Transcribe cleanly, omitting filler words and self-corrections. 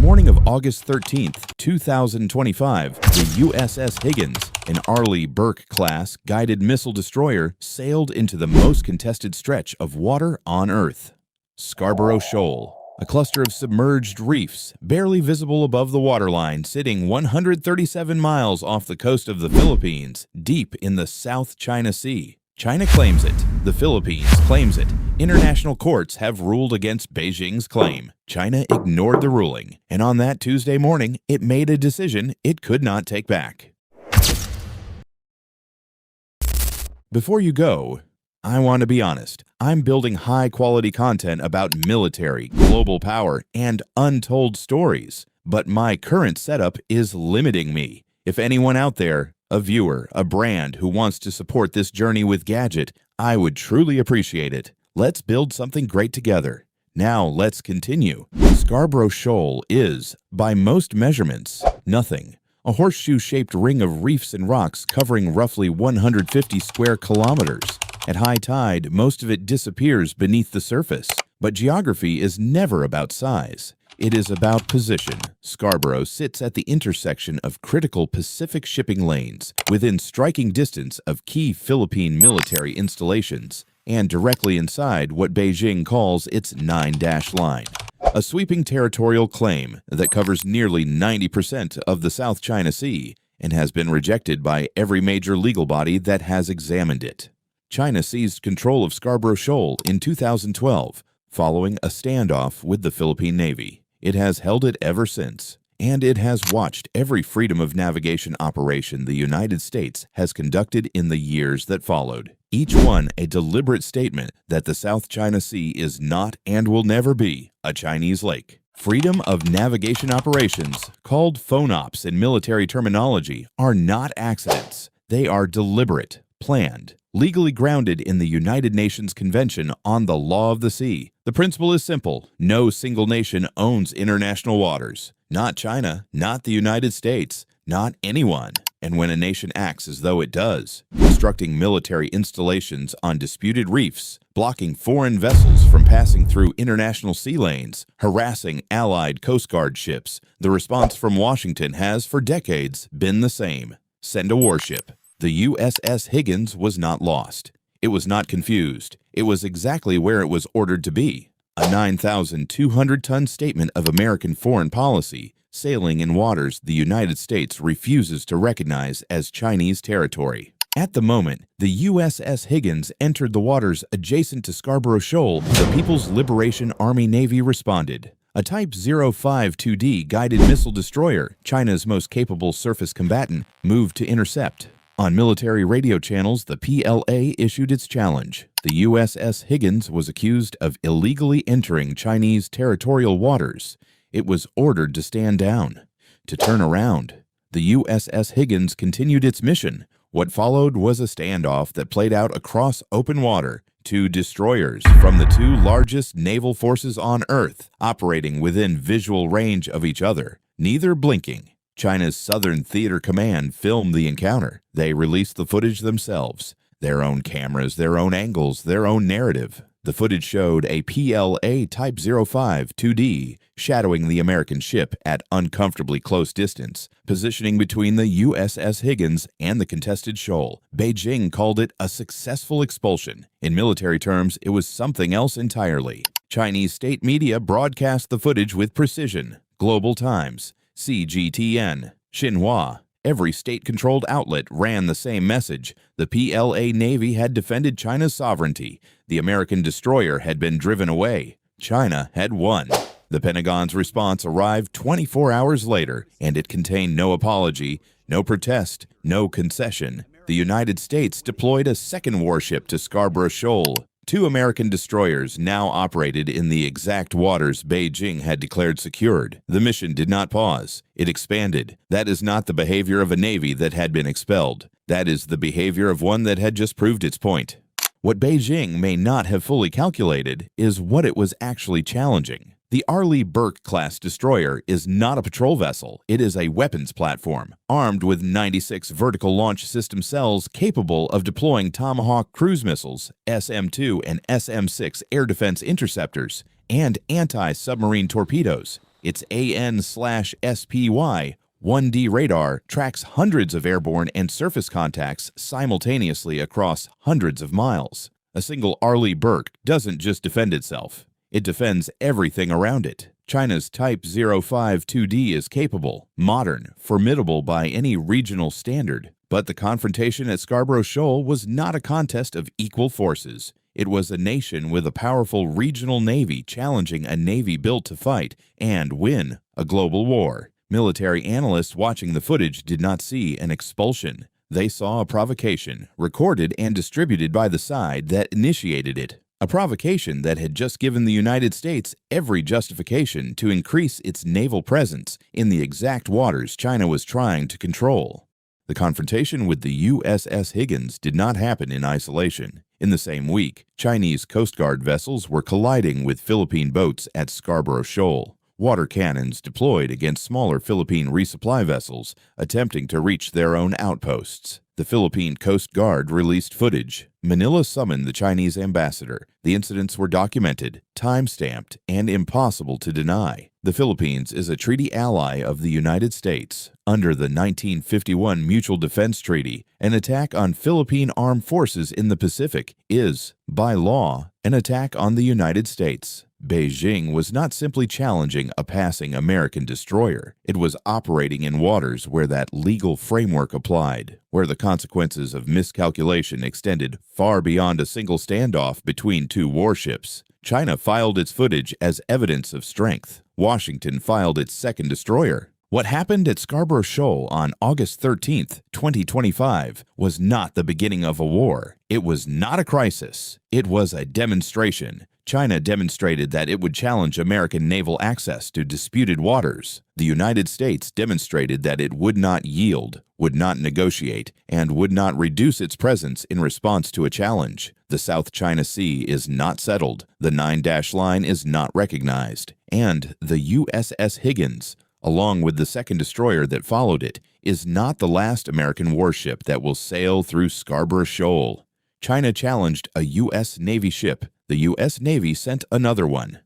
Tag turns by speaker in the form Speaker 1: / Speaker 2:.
Speaker 1: morning of August 13th, 2025, the USS Higgins, an Arleigh Burke-class guided missile destroyer, sailed into the most contested stretch of water on Earth. Scarborough Shoal, a cluster of submerged reefs, barely visible above the waterline, sitting 137 miles off the coast of the Philippines, deep in the South China Sea. China claims it. The Philippines claims it. International courts have ruled against Beijing's claim. China ignored the ruling, and on that Tuesday morning, it made a decision it could not take back. Before you go, I want to be honest. I'm building high-quality content about military, global power, and untold stories, but my current setup is limiting me. If anyone out there, a viewer, a brand who wants to support this journey with Gadget, I would truly appreciate it. Let's build something great together. Now let's continue. Scarborough Shoal is, by most measurements, nothing. A horseshoe-shaped ring of reefs and rocks covering roughly 150 square kilometers. At high tide, most of it disappears beneath the surface. But geography is never about size. It is about position. Scarborough sits at the intersection of critical Pacific shipping lanes, within striking distance of key Philippine military installations, and directly inside what Beijing calls its 9-dash line, a sweeping territorial claim that covers nearly 90% of the South China Sea and has been rejected by every major legal body that has examined it. China seized control of Scarborough Shoal in 2012, following a standoff with the Philippine Navy. It has held it ever since, and it has watched every freedom of navigation operation the United States has conducted in the years that followed, each one a deliberate statement that the South China Sea is not and will never be a Chinese lake. Freedom of navigation operations, called FONOPs in military terminology, are not accidents. They are deliberate, planned, legally grounded in the United Nations Convention on the Law of the Sea. The principle is simple. No single nation owns international waters. Not China, not the United States, not anyone. And when a nation acts as though it does, constructing military installations on disputed reefs, blocking foreign vessels from passing through international sea lanes, harassing Allied Coast Guard ships, the response from Washington has, for decades, been the same. Send a warship. The USS Higgins was not lost. It was not confused. It was exactly where it was ordered to be. A 9,200-ton statement of American foreign policy, sailing in waters the United States refuses to recognize as Chinese territory. At the moment the USS Higgins entered the waters adjacent to Scarborough Shoal, the People's Liberation Army Navy responded. A Type 052D guided missile destroyer, China's most capable surface combatant, moved to intercept. On military radio channels, the PLA issued its challenge. The USS Higgins was accused of illegally entering Chinese territorial waters. It was ordered to stand down, to turn around. The USS Higgins continued its mission. What followed was a standoff that played out across open water. Two destroyers from the two largest naval forces on Earth, operating within visual range of each other, neither blinking. China's Southern Theater Command filmed the encounter. They released the footage themselves. Their own cameras, their own angles, their own narrative. The footage showed a PLA Type 052D shadowing the American ship at uncomfortably close distance, positioning between the USS Higgins and the contested shoal. Beijing called it a successful expulsion. In military terms, it was something else entirely. Chinese state media broadcast the footage with precision. Global Times, CGTN, Xinhua. Every state-controlled outlet ran the same message. The PLA Navy had defended China's sovereignty. The American destroyer had been driven away. China had won. The Pentagon's response arrived 24 hours later, and it contained no apology, no protest, no concession. The United States deployed a second warship to Scarborough Shoal. Two American destroyers now operated in the exact waters Beijing had declared secured. The mission did not pause. It expanded. That is not the behavior of a navy that had been expelled. That is the behavior of one that had just proved its point. What Beijing may not have fully calculated is what it was actually challenging. The Arleigh Burke-class destroyer is not a patrol vessel. It is a weapons platform, armed with 96 vertical launch system cells capable of deploying Tomahawk cruise missiles, SM-2 and SM-6 air defense interceptors, and anti-submarine torpedoes. Its AN/SPY 1D radar tracks hundreds of airborne and surface contacts simultaneously across hundreds of miles. A single Arleigh Burke doesn't just defend itself. It defends everything around it. China's Type 052D is capable, modern, formidable by any regional standard. But the confrontation at Scarborough Shoal was not a contest of equal forces. It was a nation with a powerful regional navy challenging a navy built to fight and win a global war. Military analysts watching the footage did not see an expulsion. They saw a provocation, recorded and distributed by the side that initiated it. A provocation that had just given the United States every justification to increase its naval presence in the exact waters China was trying to control. The confrontation with the USS Higgins did not happen in isolation. In the same week, Chinese Coast Guard vessels were colliding with Philippine boats at Scarborough Shoal. Water cannons deployed against smaller Philippine resupply vessels attempting to reach their own outposts. The Philippine Coast Guard released footage. Manila summoned the Chinese ambassador. The incidents were documented, time-stamped, and impossible to deny. The Philippines is a treaty ally of the United States. Under the 1951 Mutual Defense Treaty, an attack on Philippine armed forces in the Pacific is, by law, an attack on the United States. Beijing was not simply challenging a passing American destroyer. It was operating in waters where that legal framework applied, where the consequences of miscalculation extended far beyond a single standoff between two warships. China filed its footage as evidence of strength. Washington filed its second destroyer. What happened at Scarborough Shoal on August 13, 2025, was not the beginning of a war. It was not a crisis. It was a demonstration. China demonstrated that it would challenge American naval access to disputed waters. The United States demonstrated that it would not yield, would not negotiate, and would not reduce its presence in response to a challenge. The South China Sea is not settled, the 9-dash line is not recognized, and the USS Higgins, along with the second destroyer that followed it, is not the last American warship that will sail through Scarborough Shoal. China challenged a U.S. Navy ship. The U.S. Navy sent another one.